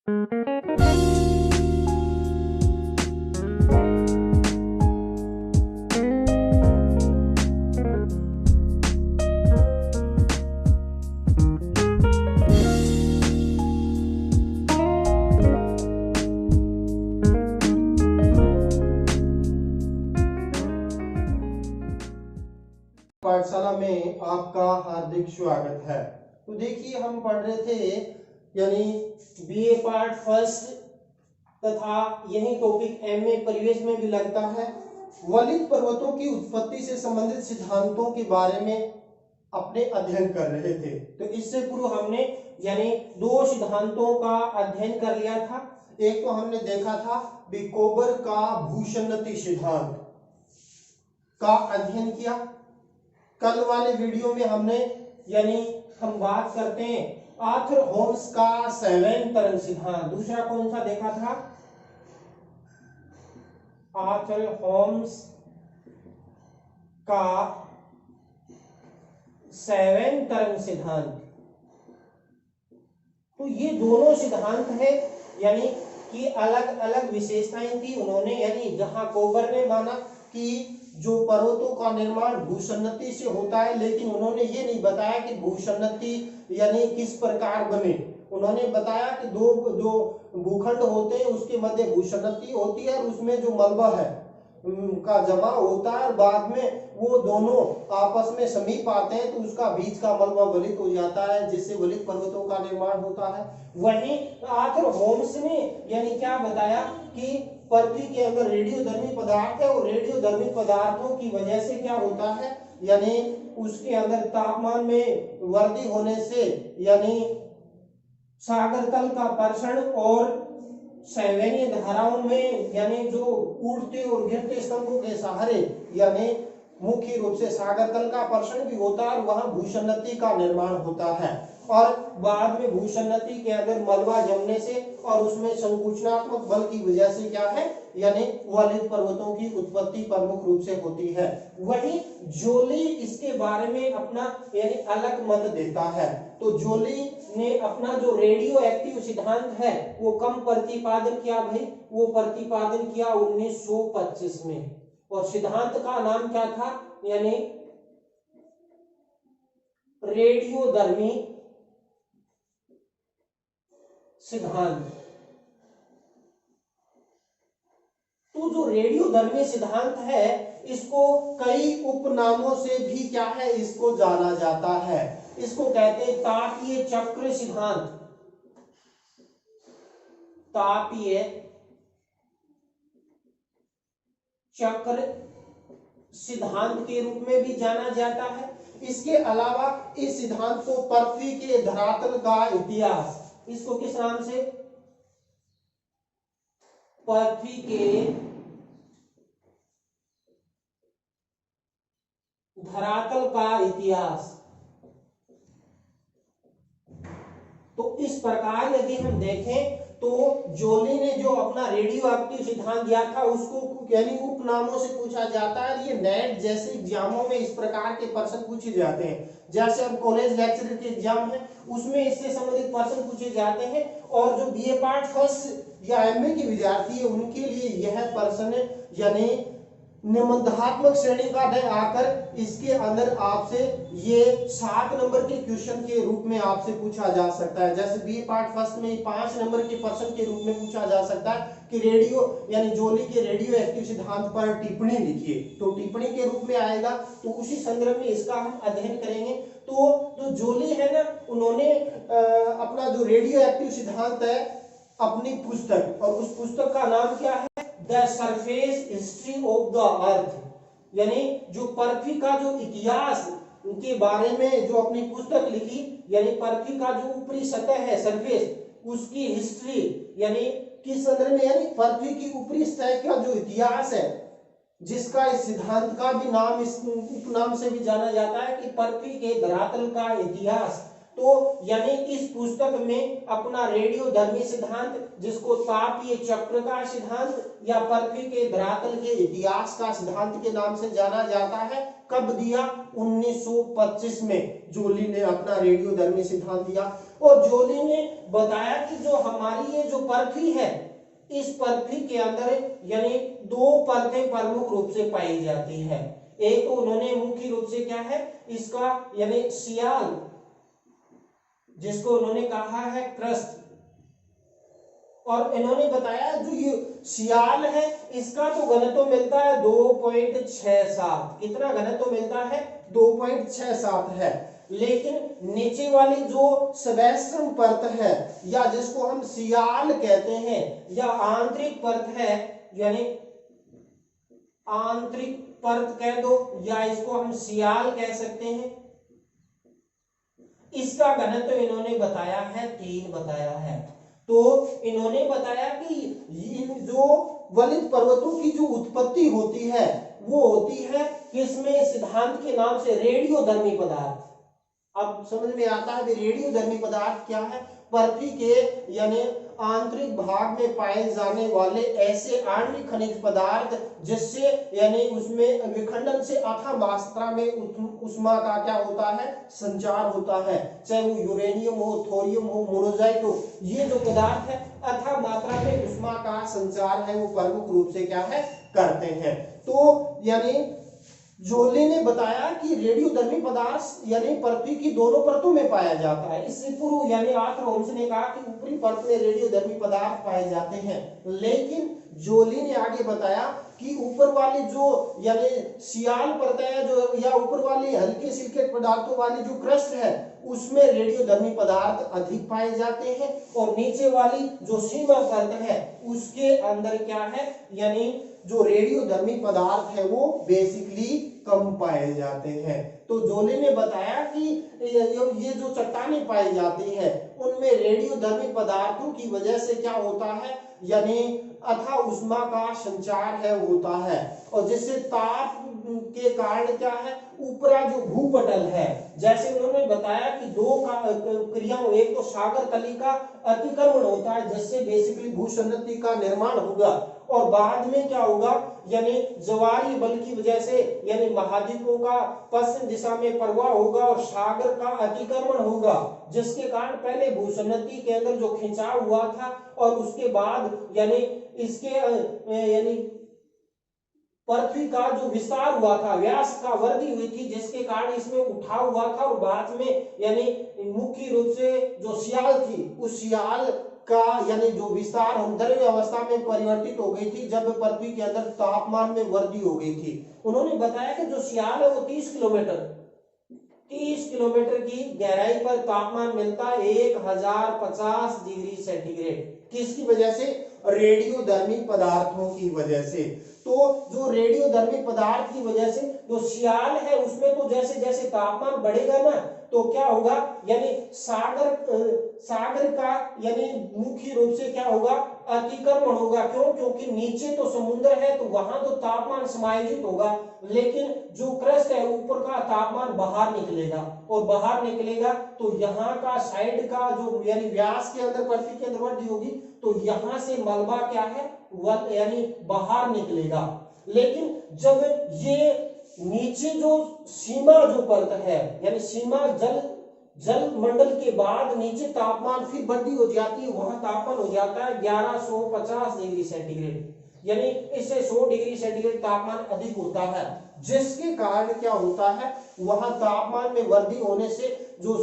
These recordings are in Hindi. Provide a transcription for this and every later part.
पाठशाला में आपका हार्दिक स्वागत है। तो देखिए हम पढ़ रहे थे यानी बीए पार्ट फर्स्ट तथा यही टॉपिक एमए परिवेश में भी लगता है। वलित पर्वतों की उत्पत्ति से संबंधित सिद्धांतों के बारे में अपने अध्ययन कर रहे थे। तो इससे पूर्व हमने यानी दो सिद्धांतों का अध्ययन कर लिया था। एक तो हमने देखा था विकोबर का भूसन्नति सिद्धांत का अध्ययन किया। कल वाले वीडियो में हमने यानी हम बात करते हैं आर्थर होम्स का सेवन तरंग सिद्धांत। दूसरा कौन सा देखा था? आर्थर होम्स का सेवन तरंग सिद्धांत। तो ये दोनों सिद्धांत है यानी कि अलग अलग विशेषताएं थी उन्होंने। यानी जहां कोबर ने माना कि जो पर्वतों का निर्माण भूसन्नति से होता है, लेकिन उन्होंने ये नहीं बताया कि भूसन्नति यानी किस प्रकार बने। उन्होंने बताया कि दो जो भूखंड होते हैं उसके मध्य भूसन्नति होती है और उसमें जो मलबा है का जमा होता है और बाद में वो दोनों आपस में समीप आते हैं तो उसका बीच का मलबा वलित हो जाता है, जिससे वलित पर्वतों का निर्माण होता है। वहीं आर्थर होम्स ने यानी क्या बताया कि पृथ्वी के अंदर रेडियोधर्मी पदार्थ है और रेडियोधर्मी पदार्थों की वजह से क्या होता है यानी उसके अंदर तापमान में वृद्धि होने से यानी सागर तल का प्रसरण और सैवनीय धाराओं में यानी जो उड़ते और गिरते स्तंभों के सहारे यानी मुख्य रूप से सागर तल का प्रसरण भी होता है और वहां भूसन्नति का निर्माण होता है और बाद में भूसन्नति के अंदर मलबा जमने से और उसमें संकुचनात्मक बल की वजह से क्या है यानी वलित पर्वतों की उत्पत्ति प्रमुख रूप से होती है। वहीं जोली इसके बारे में अपना यानी अलग मत देता है। तो जोली ने अपना जो रेडियो एक्टिव सिद्धांत है वो कम प्रतिपादन किया भाई, वो प्रतिपादन किया 1925 में और सिद्धांत का नाम क्या था यानी रेडियोधर्मी सिद्धांत। तो जो रेडियोधर्मी सिद्धांत है इसको कई उपनामों से भी क्या है इसको जाना जाता है। इसको कहते हैं तापीय चक्र सिद्धांत। तापीय चक्र सिद्धांत के रूप में भी जाना जाता है। इसके अलावा इस सिद्धांत को पृथ्वी के धरातल का इतिहास, इसको किस नाम से? पृथ्वी के धरातल का इतिहास। तो इस प्रकार यदि हम देखें तो जोली ने जो अपना रेडियो एक्टिव सिद्धांत दिया था उसको यानी उपनामों से पूछा जाता है। ये नेट जैसे एग्जामों में इस प्रकार के प्रश्न पूछे जाते हैं। जैसे अब कॉलेज लेक्चरर के एग्जाम है उसमें इससे संबंधित प्रश्न पूछे जाते हैं और जो बीए पार्ट फर्स्ट या एमए के विद्यार्थी है उनके लिए यह प्रश्न यानी निबंधात्मक श्रेणी का आकर इसके अंदर आपसे ये 7 नंबर के क्वेश्चन के रूप में आपसे पूछा जा सकता है। जैसे बी पार्ट फर्स्ट में 5 नंबर के प्रश्न के रूप में पूछा जा सकता है कि रेडियो यानी जोली के रेडियो एक्टिव सिद्धांत पर टिप्पणी लिखिए, तो टिप्पणी के रूप में आएगा। तो उसी संदर्भ में इसका हम अध्ययन करेंगे। तो जो जोली है ना उन्होंने अपना जो रेडियो एक्टिव सिद्धांत है अपनी पुस्तक, और उस पुस्तक का नाम क्या है? The surface history of the earth, यानी जो पृथ्वी का जो इतिहास के बारे में जो अपनी पुस्तक लिखी, यानी पृथ्वी का जो ऊपरी सतह है सरफेस उसकी हिस्ट्री यानी किस संदर्भ में, यानी पृथ्वी की ऊपरी सतह का जो इतिहास है जिसका इस सिद्धांत का भी नाम इस उपनाम से भी जाना जाता है कि पृथ्वी के धरातल का इतिहास। तो यानी इस पुस्तक में अपना रेडियोधर्मी सिद्धांत जिसको तापीय चक्र का सिद्धांत या पृथ्वी के धरातल के इतिहास का सिद्धांत के नाम से जाना जाता है, कब दिया? 1925 में जोली ने अपना रेडियोधर्मी सिद्धांत दिया। और जोली ने बताया कि जो हमारी ये जो पृथ्वी है, इस पृथ्वी के अंदर यानी दो परतें प्रमुख रूप से पाई जाती है। एक तो उन्होंने मुख्य रूप से क्या है इसका यानी सियाल, जिसको उन्होंने कहा है क्रस्ट, और इन्होंने बताया जो ये सियाल है इसका तो घनत्व मिलता है 2.67। कितना घनत्व मिलता है? 2.67 है। लेकिन नीचे वाली जो सबैस्ट्रम परत है, या जिसको हम सियाल कहते हैं, या आंतरिक परत है, यानी आंतरिक परत कह दो या इसको हम सियाल कह सकते हैं, इसका घनत्व इन्होंने बताया है 3 बताया है। तो इन्होंने बताया कि इन जो वलित पर्वतों की जो उत्पत्ति होती है वो होती है किसमें? सिद्धांत के नाम से रेडियोधर्मी पदार्थ। अब समझ में आता है रेडियोधर्मी पदार्थ क्या है? पृथ्वी के यानी आंतरिक भाग में पाए जाने वाले ऐसे आणविक खनिज पदार्थ जिससे यानी उसमें विखंडन से अथाह मात्रा में उष्मा का क्या होता है? संचार होता है। चाहे वो यूरेनियम हो, थोरियम हो, मोनोजाइट हो, ये जो पदार्थ है अथाह मात्रा में उष्मा का संचार है वो प्रमुख रूप से क्या है? करते हैं। तो यानी जोली ने बताया कि रेडियोधर्मी पदार्थ यानी पृथ्वी की दोनों परतों में पाया जाता है। इससे पूर्व यानी आर्थर होम्स ने कहा कि ऊपरी परत में रेडियोधर्मी पदार्थ पाए जाते हैं, लेकिन जोली ने आगे बताया कि ऊपर वाली जो यानी सियाल परत है जो, या ऊपर वाली हल्के सिलिकेट पदार्थों वाली जो क्रस्ट है उसमें रेडियोधर्मी पदार्थ अधिक पाए जाते हैं, और नीचे वाली जो सीमा परत है उसके अंदर क्या है यानी जो रेडियोधर्मी पदार्थ है वो बेसिकली कम पाए जाते हैं। तो जोली ने बताया कि ये जो चट्टानें पाई जाती है उनमें रेडियोधर्मी पदार्थों की वजह से क्या होता है यानी अथाह उष्मा का संचार है होता है, और जिससे ताप के कारण क्या है ऊपरा जो भूपटल है, जैसे उन्होंने बताया कि दो क्रियाओं, एक तो सागर तली का अतिक्रमण होता है जिससे बेसिकली भूसंतति का निर्माण होगा, और बाद में क्या होगा यानी ज्वारीय बल की वजह से यानी महाद्वीपों का पश्चिम दिशा में प्रवाह होगा और सागर का अतिक्रमण होगा, जिसके कारण पहले भूसंतति के अंदर जो खिंचाव हुआ था और उसके बाद यानी इसके यानी पृथ्वी का जो विस्तार हुआ था, व्यास का वृद्धि हुई थी, जिसके कारण इसमें उठाव हुआ था, और बाद में यानी मुख्य रूप से जो सियाल थी उस सियाल का यानी जो विस्तार द्रव्य अवस्था में परिवर्तित हो गई थी जब पृथ्वी के अंदर तापमान में वृद्धि हो गई थी। उन्होंने बताया कि जो सियाल है वो 30 किलोमीटर की गहराई पर तापमान मिलता है 1050 डिग्री सेंटीग्रेड। किसकी वजह से? रेडियोधर्मी पदार्थों की वजह से। तो जो रेडियोधर्मी पदार्थ की वजह से जो सियाल है उसमें तो जैसे जैसे तापमान बढ़ेगा ना तो क्या होगा यानी सागर का यानी मुख्य रूप से क्या होगा अतिक्रमण होगा। क्यों? क्योंकि नीचे तो समुद्र है तो वहां तो तापमान समायोजित होगा, लेकिन जो क्रस्ट है ऊपर का तापमान बाहर निकलेगा, और बाहर निकलेगा तो यहाँ का साइड का जो यानी व्यास के अंदर पृथ्वी के अंदर वृद्धि होगी तो यहाँ से मलबा क्या है यानी बाहर निकलेगा। लेकिन जब ये नीचे जो सीमा जो परत है यानी सीमा जल मंडल के बाद नीचे तापमान फिर वृद्धि हो जाती है, वहां तापमान हो जाता है 1150 डिग्री सेंटीग्रेड, यानी इससे 100 डिग्री सेंटीग्रेड तापमान अधिक होता है, जिसके कारण क्या होता है वहां तापमान में वृद्धि होने से जो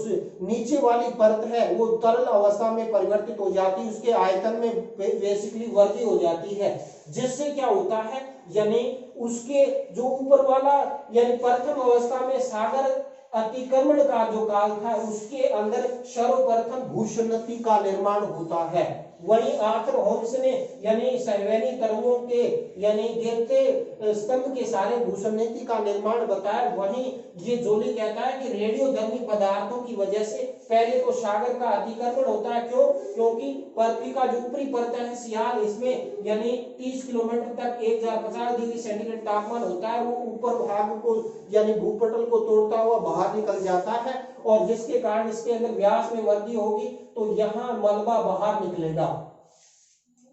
नीचे वाली परत है वो तरल अवस्था में परिवर्तित हो जाती है, उसके आयतन में बेसिकली वृद्धि हो जाती है, जिससे क्या होता है यानी उसके जो ऊपर वाला यानी प्रथम अवस्था में सागर अतिक्रमण का जो काल था उसके अंदर सर्वप्रथम भूसंतति का निर्माण होता है। वही आर्थर होम्स ने यानी सर्वेनी तरंगों के यानी गिरते स्तंभ के सारे भूसंतति का निर्माण बताया। वहीं ये जोली कहता है कि रेडियोधर्मी पदार्थों की वजह से पहले तो सागर का अतिक्रमण होता है। क्यों? क्योंकि पृथ्वी का जो ऊपरी परत है सियाल, इसमें यानी 30 किलोमीटर तक 1050 डिग्री सेंटीग्रेड तापमान होता है, वो ऊपर भाग को यानी भूपटल को तोड़ता हुआ बाहर निकल जाता है, और जिसके कारण इसके अंदर व्यास में वृद्धि होगी तो यहाँ मलबा बाहर निकलेगा,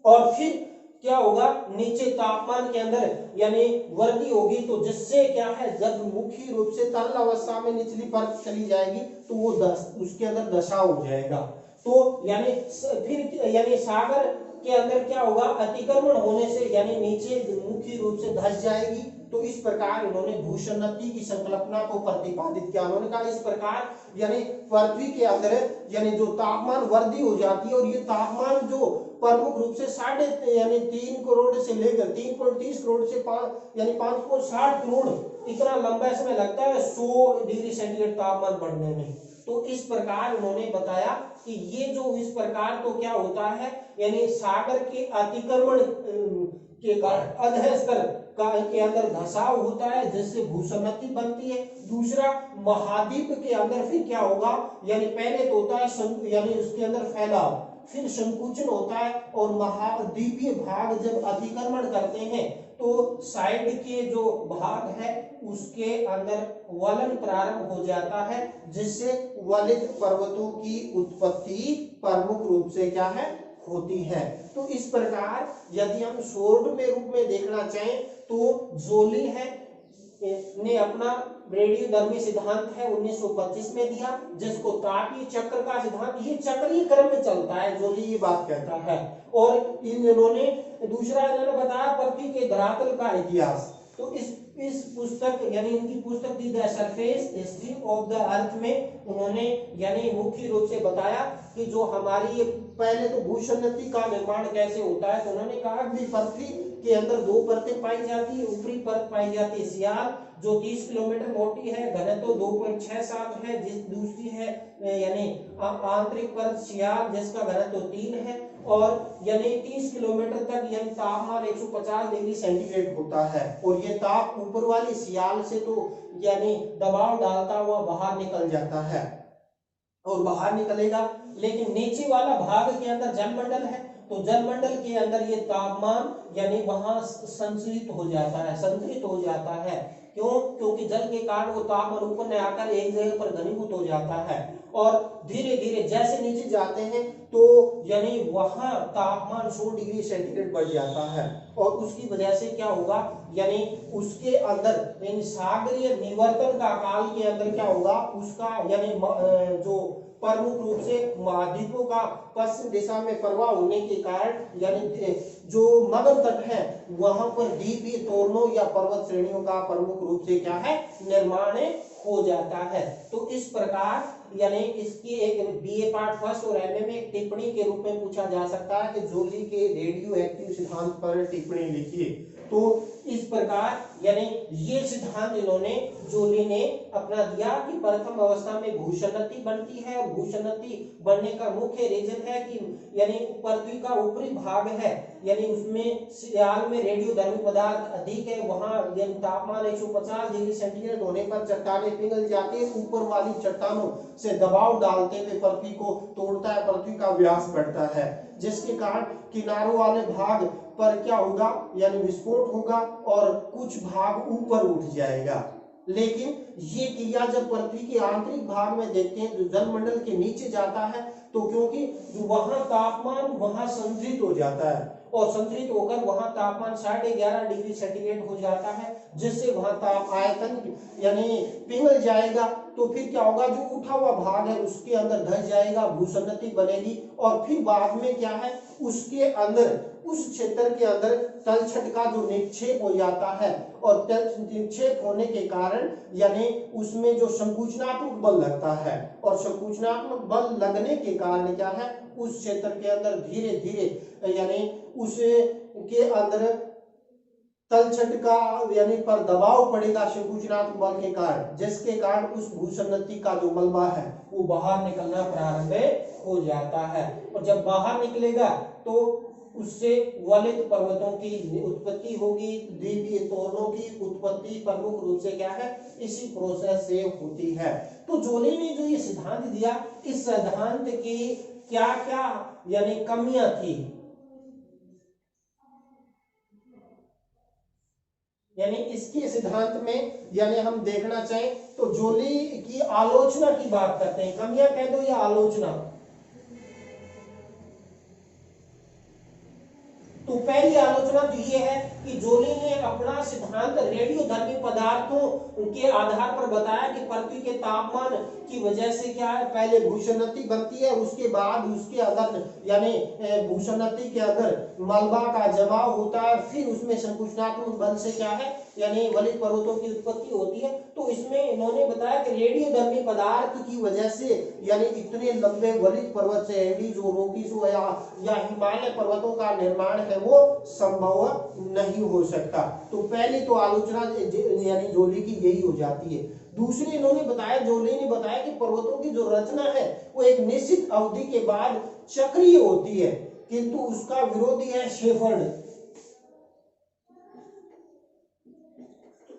और फिर क्या होगा, नीचे तापमान के अंदर यानी वृद्धि होगी, तो जिससे क्या है, जब मुख्य रूप से तरल अवस्था में निचली परत चली जाएगी तो वो उसके अंदर दशाव हो जाएगा। तो यानी फिर यानी सागर के अंदर क्या होगा, अतिक्रमण होने से यानी नीचे मुख्य रूप से धस जाएगी। तो इस प्रकार इन्होंने भूसन्नति की संकल्पना को प्रतिपादित किया। उन्होंने कहा इस प्रकार यानी पृथ्वी के अंदर यानी जो तापमान वृद्धि हो जाती है, और ये तापमान जो प्रमुख रूप से 3.5 करोड़ से लेकर 3.30 करोड़ से 5 यानी 5.60 करोड़ इतना लंबा समय लगता है 100 डिग्री सेंटीग्रेड तापमान बढ़ने में। तो इस प्रकार उन्होंने बताया कि ये जो इस प्रकार तो क्या होता है, यानी सागर के अतिक्रमण के कारण अधः स्तर के अंदर धसाव होता है, जिससे भूसन्नति बनती है। दूसरा, महाद्वीप के अंदर फिर क्या होगा, यानी पहले तो होता है यानी उसके अंदर फैलाव, फिर संकुचन होता है, और महाद्वीपीय भाग जब अतिक्रमण करते हैं तो साइड के जो भाग है उसके अंदर वलन प्रारंभ हो जाता है, जिससे वलित पर्वतों की उत्पत्ति प्रमुख रूप से क्या है, होती है। तो इस प्रकार यदि हम शॉर्ट में रूप में देखना चाहें तो जोली है ने अपना रेडियोधर्मी सिद्धांत है 1925 में दिया, जिसको तापीय चक्र का सिद्धांत, ये चक्रीय क्रम में चलता है, जोली ये बात कहता है। और इन्होंने दूसरा इन्होंने बताया पृथ्वी के धरातल का इतिहास। तो इस पुस्तक यानी इनकी पुस्तक थी the surface history of the earth में उन्होंने यानी मुख्य रूप से बताया कि जो हमारी ये पहले तो भूसन्नति का निर्माण कैसे होता है। तो उन्होंने कहा कि पृथ्वी के अंदर 2 परतें पाई जाती है। ऊपरी परत पाई जाती है सियाल, जो 30 किलोमीटर मोटी है, घनत्व 2.67 है। जिस दूसरी है यानी आंतरिक परत सियाल, जिसका घनत्व 3 है, और यानी 30 किलोमीटर तक यानी तापमान 150 डिग्री सेंटीग्रेड होता है। और ये ताप ऊपर वाली सियाल से तो यानी दबाव डालता हुआ बाहर निकल जाता है और बाहर निकलेगा, लेकिन नीचे वाला भाग के अंदर जलमंडल है। तो जलमंडल के अंदर ये तापमान यानी वहां संचरित हो जाता है, संतृप्त हो जाता है। क्यों? क्योंकि जल के कारण वो तापमान ऊपर न आकर एक जगह पर घनीभूत हो जाता है, और धीरे धीरे जैसे नीचे जाते हैं तो यानी वहां तापमान 100 डिग्री सेंटीग्रेड बढ़ जाता है। और उसकी वजह से क्या होगा, यानी उसके अंदर यानी सागरीय निवर्तन का काल के अंदर क्या होगा, उसका यानी जो प्रमुख रूप से महाद्वीपों का पश्चिम दिशा में प्रवाह होने के कारण यानी जो मगध तट है वहां पर द्वीपीय तोरणों या पर्वत श्रेणियों का प्रमुख रूप से क्या है, निर्माण हो जाता है। तो इस प्रकार यानी इसकी एक बीए पार्ट फर्स्ट और एमए में एक टिप्पणी के रूप में पूछा जा सकता है कि जोली के रेडियो एक्टिव सिद्धांत पर टिप्पणी लिखिए। तो इस प्रकार यानी ये सिद्धांत इन्होंने जोली ने अपना दिया कि प्रथम अवस्था में भूसन्नति बनती है, और भूसन्नति बनने का मुख्य रीजन है कि यानी पृथ्वी का ऊपरी भाग है यानी उसमें सियाल में रेडियोधर्मी पदार्थ अधिक है, वहां यानी तापमान 150 डिग्री सेंटीग्रेड होने पर चट्टानें पिघल जाती है, ऊपर वाली चट्टानों से दबाव डालते हुए पृथ्वी को तोड़ता है, पृथ्वी का व्यास बढ़ता है, जिसके कारण किनारों वाले भाग पर क्या होगा, यानी विस्फोट होगा और कुछ भाग ऊपर उठ जाएगा। लेकिन ये क्रिया जब पृथ्वी के आंतरिक भाग में देखते हैं, जो जलमंडल के नीचे जाता है, तो क्योंकि वहां तापमान वहां संतृप्त हो जाता है, और संतृप्त होकर वहां तापमान 11.5 डिग्री सेंटीग्रेड हो जाता है, जिससे वहां ताप आयतन यानी पिघल जाएगा। तो फिर क्या होगा, जो उठा हुआ भाग है उसके अंदर धस जाएगा, भूसन्नति बनेगी, और फिर बाद में क्या है, उसके अंदर उस क्षेत्र के अंदर तलछट का जो निक्षेप हो जाता है, और निक्षेप होने के कारण यानी उसमें जो संकुचनात्मक बल लगता है, और संकुचनात्मक बल लगने के कारण क्या है, उस क्षेत्र के अंदर धीरे धीरे यानी उसके अंदर तलछट का यानी पर दबाव पड़ेगा संकुचनात्मक बल के कारण, जिसके कारण उस भूसन्नति का जो मलबा है वो बाहर निकलना प्रारंभ हो जाता है, और जब बाहर निकलेगा तो उससे वलित पर्वतों की उत्पत्ति होगी, द्वीपीय तोरणों की उत्पत्ति प्रमुख रूप से क्या है, इसी प्रोसेस से होती है। तो जोली ने जो ये सिद्धांत दिया, इस सिद्धांत की क्या क्या यानी कमियां थी, यानी इसके सिद्धांत में यानी हम देखना चाहें तो जोली की आलोचना की बात करते हैं, कमियां कह दो या आलोचना। तो पहली आलोचना तो ये है कि जोली ने अपना सिद्धांत रेडियोधर्मी पदार्थों के आधार पर बताया कि पृथ्वी के तापमान की वजह से क्या है, पहले भूषणति बनती है, उसके बाद उसके अंदर यानी भूषणति के अंदर मलबा का जमाव होता है, फिर उसमें संकुचनात्मक बल से क्या है यानी वलित पर्वतों की उत्पत्ति होती है। तो इसमें इन्होंने बताया कि रेडियोधर्मी पदार्थ की वजह से यानी इतने लंबे वलित पर्वत से एवरेज जो रोकीज या हिमालय पर्वतों का निर्माण है वो संभव नहीं हो सकता। तो पहली तो आलोचना यानी जोली की यही हो जाती है। दूसरी इन्होंने बताया, जोली ने बताया कि पर्वतों की जो रचना है वो एक निश्चित अवधि के बाद चक्रीय होती है, किंतु उसका विरोधी है शेफर्ड।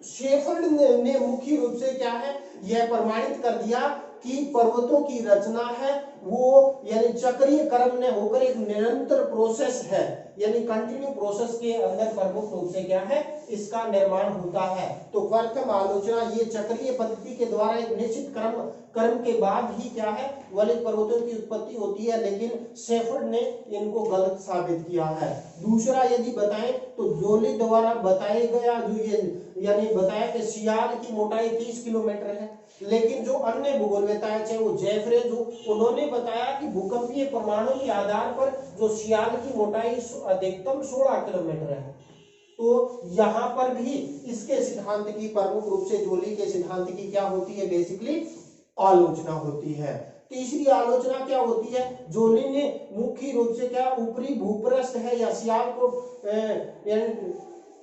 शेफर्ड ने मुख्य रूप से क्या है यह प्रमाणित कर दिया कि पर्वतों की रचना है वो यानी चक्रीय क्रम में होकर एक निरंतर प्रोसेस है, यानी कंटिन्यू प्रोसेस के अंदर प्रमुख रूप से क्या है इसका निर्माण होता है। तो प्रथम आलोचना ये चक्रीय पद्धति के द्वारा एक निश्चित क्रम के बाद ही क्या है वलित पर्वतों की उत्पत्ति होती है, लेकिन शेफर्ड ने इनको गलत साबित किया है। दूसरा यदि बताएं तो जोली द्वारा बताया गया जो ये यानी बताया कि सियाल की मोटाई 30 किलोमीटर है, लेकिन जो अन्य भूगोलवेता है चाहे वो जेफरे जो उन्होंने बताया कि भूकंपीय प्रमाणों के आधार पर जो सियाल की मोटाई अधिकतम 16 किलोमीटर है। तो यहाँ पर भी इसके सिद्धांत की प्रमुख रूप से जोली के सिद्धांत की क्या होती है बेसिकली आलोचना होती है। तीसरी आलोचना क्या होती है, जोली ने मुख्य रूप से क्या ऊपरी भूपृष्ठ है या सियाल को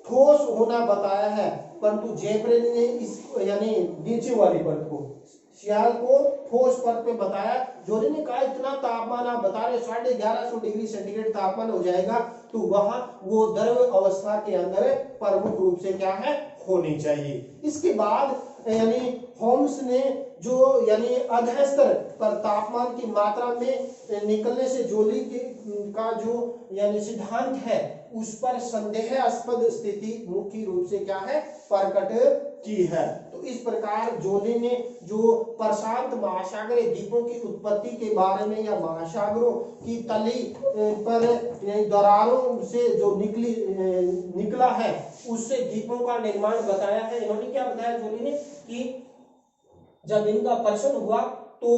ठोस होना बताया है, परंतु जेफरे ने इस यानी नीचे वाली परत को सियाल को ठोस परत पे बताया। जोली ने कहा इतना तापमान आप बता रहे 1150 डिग्री सेंटीग्रेड तापमान हो जाएगा, तो वहां वो द्रव अवस्था के अंदर प्रमुख रूप से क्या है होनी चाहिए। इसके बाद यानी होम्स ने जो यानी अधः स्तर पर तापमान की मात्रा में निकलने से जोली का जो यानी सिद्धांत है उस पर संदेहास्पद स्थिति मुख्य रूप से क्या है प्रकट की है। तो इस प्रकार जोली ने जो प्रशांत महासागरीय द्वीपों की उत्पत्ति के बारे में या महासागरों की तली पर दरारों से जो निकला है उससे द्वीपों का निर्माण बताया है। इन्होंने क्या बताया जोली ने कि जब इनका प्रश्न हुआ तो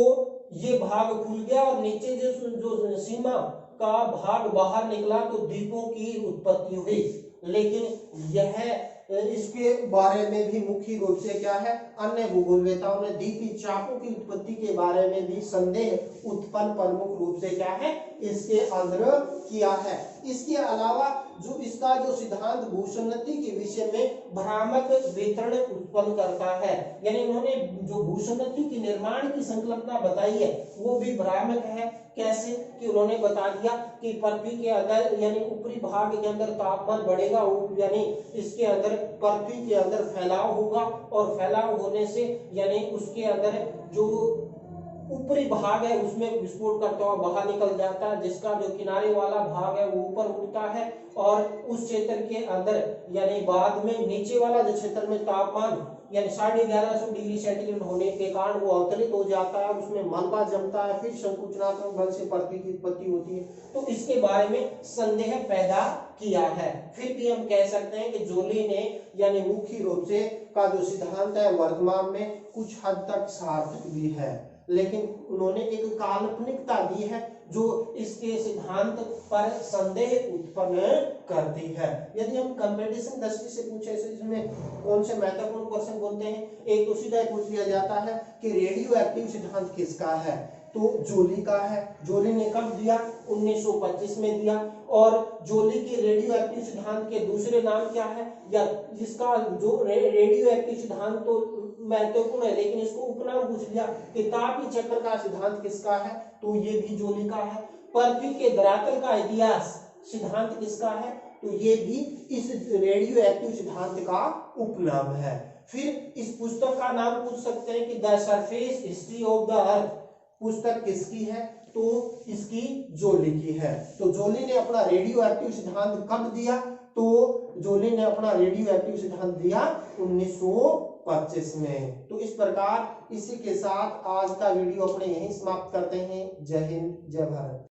ये भाग खुल गया और नीचे जो सीमा का भाग बाहर निकला तो द्वीपों की उत्पत्ति हुई, लेकिन यह इसके बारे में भी मुख्य रूप से क्या है अन्य भूगोलवेताओं ने द्वीपीय चापों की उत्पत्ति के बारे में भी संदेह उत्पन्न प्रमुख रूप से क्या है इसके अंदर किया है। इसके अलावा जो इसका जो सिद्धांत भूसन्नति के विषय में भ्रामक वितरण उत्पन्न करता है, यानी उन्होंने जो भूसन्नति के निर्माण की संकल्पना बताई है वो भी भ्रामक है। कैसे कि उन्होंने बता दिया कि पृथ्वी के अंदर यानी ऊपरी भाग के अंदर तापमान बढ़ेगा, यानी इसके अंदर पृथ्वी के अंदर फैलाव होगा और फैलाव होने से यानी उसके अंदर जो ऊपरी भाग है उसमें विस्फोट करता हुआ बाहर निकल जाता है, जिसका जो किनारे वाला भाग है वो ऊपर उठता है और उस क्षेत्र के अंदर यानी बाद में नीचे वाला जो क्षेत्र में तापमान यानी 1150 डिग्री सेंटीग्रेड होने के कारण वो अवतरित हो जाता है, उसमें मलबा जमता है, फिर संकुचनात्मक बल से पृथ्वी की उत्पत्ति होती है। तो इसके बारे में संदेह पैदा किया है। फिर भी हम कह सकते हैं कि जोली ने यानी मुख्य रूप से का जो सिद्धांत है वर्तमान में कुछ हद तक सार्थक भी है, लेकिन उन्होंने एक काल्पनिकता दी है जो इसके सिद्धांत पर संदेह उत्पन्न करती है। यदि हम कंपटीशन दृष्टि से पूछे इसमें कौन से महत्वपूर्ण क्वेश्चन बोलते हैं, एक तो सीधा पूछ लिया जाता है कि रेडियो एक्टिव सिद्धांत किसका है, तो जोली का है। जोली ने कब दिया 1925 में दिया। और जोली के रेडियो एक्टिव सिद्धांत के दूसरे नाम क्या है, या जिसका जो रेडियो एक्टिव सिद्धांत तो महत्वपूर्ण है लेकिन इसको उपनाम पूछ लिया कि तापीय चक्र का सिद्धांत किसका है, तो ये भी जोली का है। पृथ्वी के धरातल का इतिहास सिद्धांत किसका है, तो ये भी इस रेडियो एक्टिव सिद्धांत का उपनाम है। फिर इस पुस्तक का नाम पूछ सकते हैं कि the surface history of the earth पुस्तक किसकी है, तो इसकी जोली की है। तो जोली ने अपना रेडियो एक्टिव सिद्धांत कब दिया, तो जोली ने अपना रेडियो एक्टिव सिद्धांत दिया 1925 में। तो इस प्रकार इसी के साथ आज का वीडियो अपने यहीं समाप्त करते हैं। जय हिंद, जय भारत।